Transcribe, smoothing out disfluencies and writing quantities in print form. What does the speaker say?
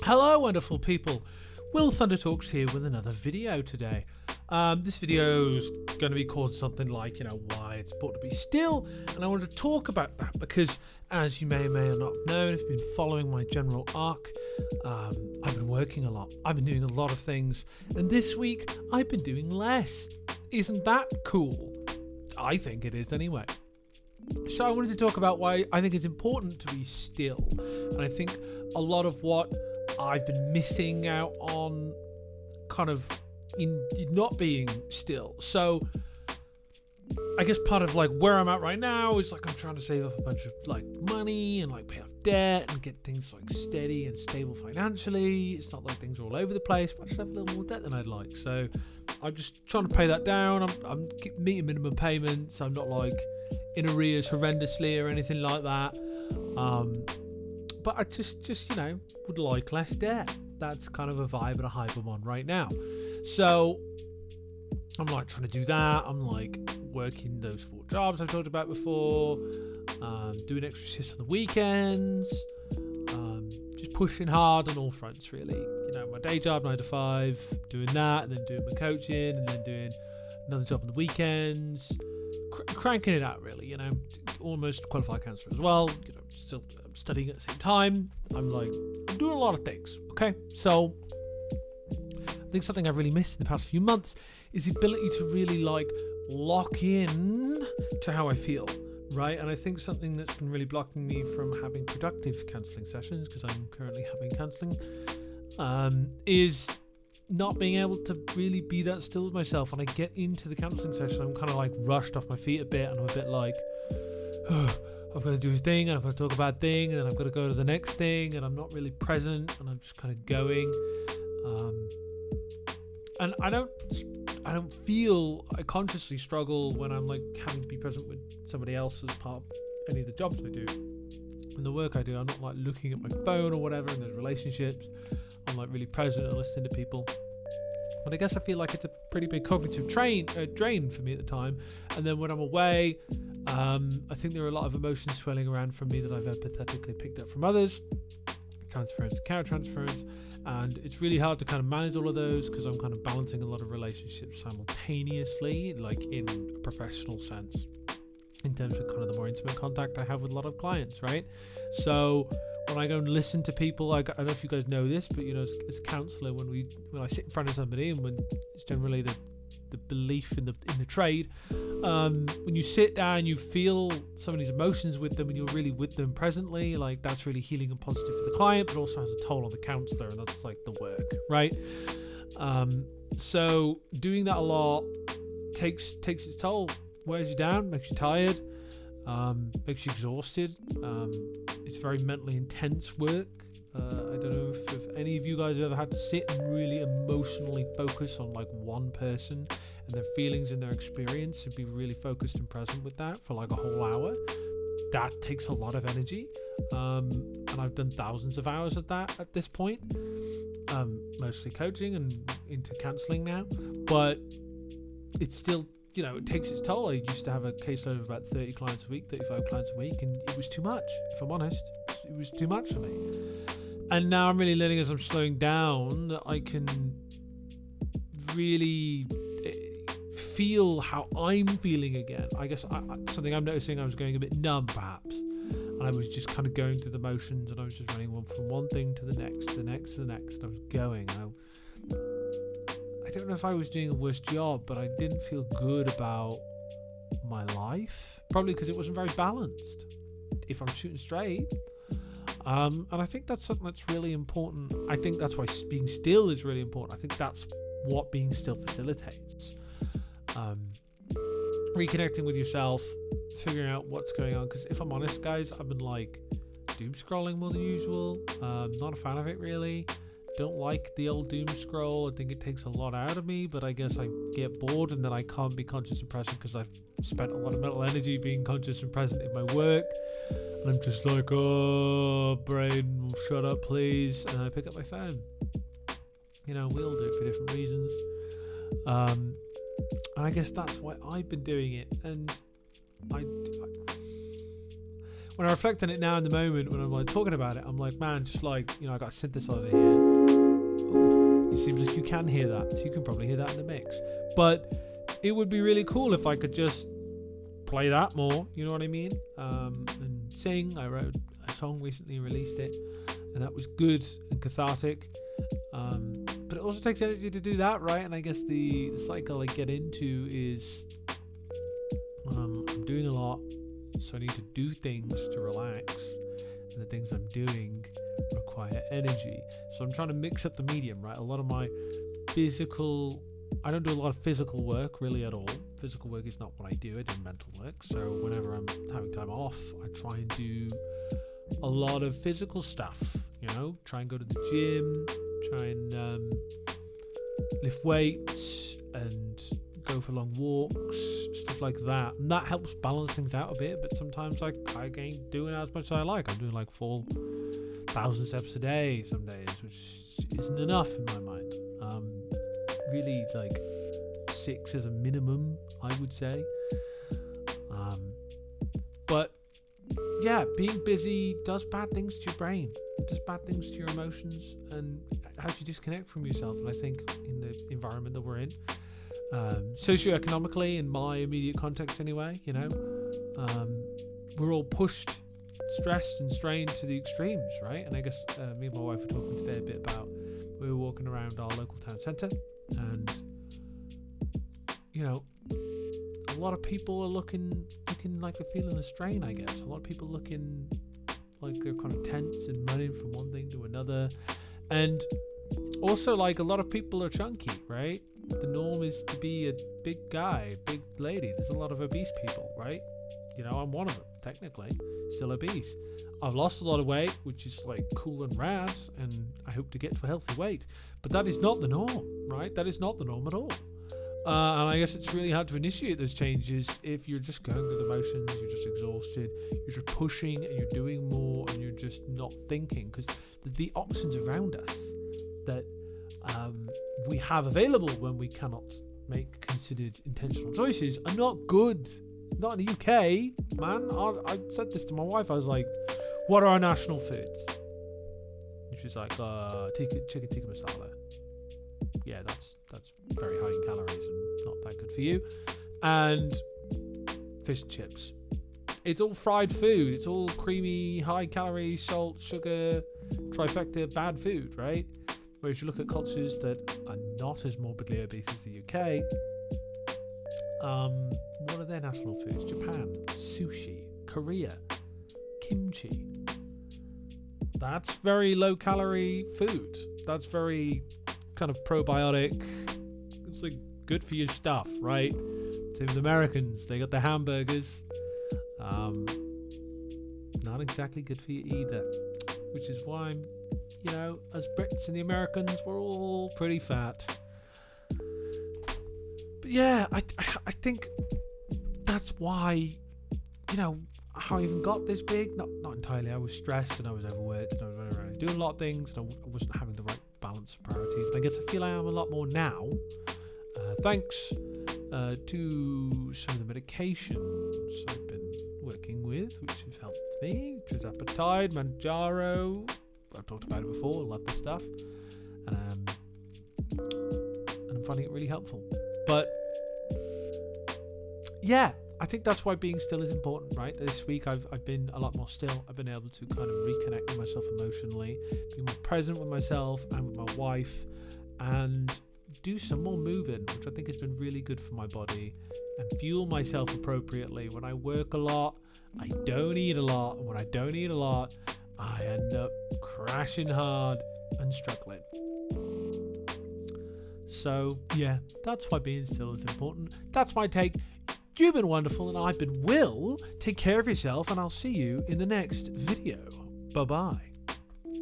Hello, wonderful people. Will Thunder Talks here with another video today. This video is going to be called something like, why it's important to be still. And I wanted to talk about that because, as you may or may not have known, if you've been following my general arc, I've been working a lot. I've been doing a lot of things. And this week, I've been doing less. Isn't that cool? I think it is anyway. So I wanted to talk about why I think it's important to be still. And I think a lot of what I've been missing out on kind of in not being still. So I guess part of like where I'm at right now is like I'm trying to save up a bunch of like money and like pay off debt and get things like steady and stable financially. It's not like things are all over the place, but I should have a little more debt than I'd like. So I'm just trying to pay that down. I'm meeting minimum payments. I'm not like in arrears horrendously or anything like that. But I just would like less debt. That's kind of a vibe and a hype I'm on right now. So I'm like trying to do that. I'm like working those 4 jobs I've talked about before, doing extra shifts on the weekends, just pushing hard on all fronts really. My day job 9 to 5, doing that, and then doing my coaching, and then doing another job on the weekends, cranking it out really. Almost qualified counselor as well. Still studying at the same time. I'm doing a lot of things. Okay, so I think something I've really missed in the past few months is the ability to really lock in to how I feel, right? And I think something that's been really blocking me from having productive counselling sessions, because I'm currently having counselling, is not being able to really be that still with myself. When I get into the counselling session, I'm kind of rushed off my feet a bit, and I'm a bit I've got to do a thing, and I've got to talk about a thing, and then I've got to go to the next thing, and I'm not really present, and I'm just kind of going. And I consciously struggle when I'm having to be present with somebody else as part of any of the jobs I do. And the work I do, I'm not looking at my phone or whatever in those relationships. I'm really present and listening to people. But I guess I feel like it's a pretty big cognitive drain for me at the time. And then when I'm away, I think there are a lot of emotions swelling around from me that I've empathetically picked up from others. Transference, counter-transference. And it's really hard to kind of manage all of those because I'm kind of balancing a lot of relationships simultaneously, in a professional sense, in terms of kind of the more intimate contact I have with a lot of clients, right? So when I go and listen to people, I don't know if you guys know this, but as a counsellor, when I sit in front of somebody, and when it's generally the belief in the trade, when you sit down and you feel somebody's emotions with them and you're really with them presently, that's really healing and positive for the client, but also has a toll on the counsellor, and that's the work, right? So doing that a lot takes its toll, wears you down, makes you tired, makes you exhausted. It's very mentally intense work. I don't know if any of you guys have ever had to sit and really emotionally focus on one person and their feelings and their experience, and be really focused and present with that for a whole hour. That takes a lot of energy, and I've done thousands of hours of that at this point, mostly coaching and into counselling now, but it's still, it takes its toll. I used to have a caseload of about 30 clients a week, 35 clients a week, and it was too much, if I'm honest. It was too much for me. And now I'm really learning, as I'm slowing down, that I can really feel how I'm feeling again. I guess something I'm noticing, I was going a bit numb perhaps, and I was just kind of going through the motions, and I was just running from one thing to the next, to the next, to the next, and I was going. I don't know if I was doing a worse job, but I didn't feel good about my life, probably because it wasn't very balanced, if I'm shooting straight. And I think that's something that's really important. I think that's why being still is really important. I think that's what being still facilitates. Reconnecting with yourself, figuring out what's going on. Because if I'm honest, guys, I've been doom scrolling more than usual. Not a fan of it really. Don't like the old doom scroll. I think it takes a lot out of me, but I guess I get bored and then I can't be conscious and present because I've spent a lot of mental energy being conscious and present in my work. And I'm just oh, brain, shut up, please. And I pick up my phone. We all do it for different reasons. And I guess that's why I've been doing it. And when I reflect on it now in the moment, when I'm like talking about it, I'm like, man, just like, I got a synthesizer here. Ooh, it seems like you can hear that, so you can probably hear that in the mix. But it would be really cool if I could just play that more, you know what I mean? And sing. I wrote a song recently, released it, and that was good and cathartic. But it also takes energy to do that, right? And I guess the cycle I get into is I'm doing a lot, so I need to do things to relax, and the things I'm doing require energy. So I'm trying to mix up the medium, right? A lot of my I don't do a lot of physical work really at all. Physical work is not what I do. I do mental work. So whenever I'm having time off, I try and do a lot of physical stuff, try and go to the gym, try and lift weights and go for long walks, stuff like that. And that helps balance things out a bit, but sometimes I ain't doing as much as I like. I'm doing like 4,000 steps a day some days, which isn't enough in my mind. Really like 6 as a minimum, I would say. But yeah, being busy does bad things to your brain. It does bad things to your emotions, and how do you disconnect from yourself? And I think in the environment that we're in, socioeconomically, in my immediate context anyway, we're all pushed, stressed and strained to the extremes, right? And I guess me and my wife were talking today a bit about, we were walking around our local town centre, and a lot of people are looking like they're feeling the strain, I guess. A lot of people looking like they're kind of tense and running from one thing to another. And also, like, a lot of people are chunky, right? The norm is to be a big guy, big lady. There's a lot of obese people, right? I'm one of them, technically, still obese. I've lost a lot of weight, which is like cool and rad, and I hope to get to a healthy weight. But that is not the norm, right? That is not the norm at all. And I guess it's really hard to initiate those changes if you're just going through the motions, you're just exhausted, you're just pushing and you're doing more and you're just not thinking. Because the options around us that we have available when we cannot make considered intentional choices are not good. Not in the UK, man. I said this to my wife. I was like, what are our national foods? And she's like, chicken tikka masala. Yeah, that's very high in calories and not that good for you. And fish and chips. It's all fried food. It's all creamy, high calories, salt, sugar, trifecta, bad food, right? Whereas you look at cultures that are not as morbidly obese as the UK, what are their national foods? Japan, sushi, Korea, kimchi. That's very low calorie food. That's very kind of probiotic. It's like good for you stuff, right? Same with Americans. They got their hamburgers. Not exactly good for you either. Which is why I'm, as Brits and the Americans, we're all pretty fat. But yeah, I think that's why, how I even got this big. Not entirely. I was stressed and I was overworked and I was running around doing a lot of things and I wasn't having the right balance of priorities. And I guess I feel I am a lot more now, thanks to some of the medications I've been working with, which have helped me. Trizapatide, Manjaro. I've talked about it before. I love this stuff, and I'm finding it really helpful. But yeah, I think that's why being still is important, right? This week I've been a lot more still. I've been able to kind of reconnect with myself emotionally, be more present with myself and with my wife, and do some more moving, which I think has been really good for my body, and fuel myself appropriately. When I work a lot, I don't eat a lot, and when I don't eat a lot, I end up crashing hard and struggling. So yeah, that's why being still is important. That's my take. You've been wonderful and I've been Will. Take care of yourself and I'll see you in the next video. Bye bye.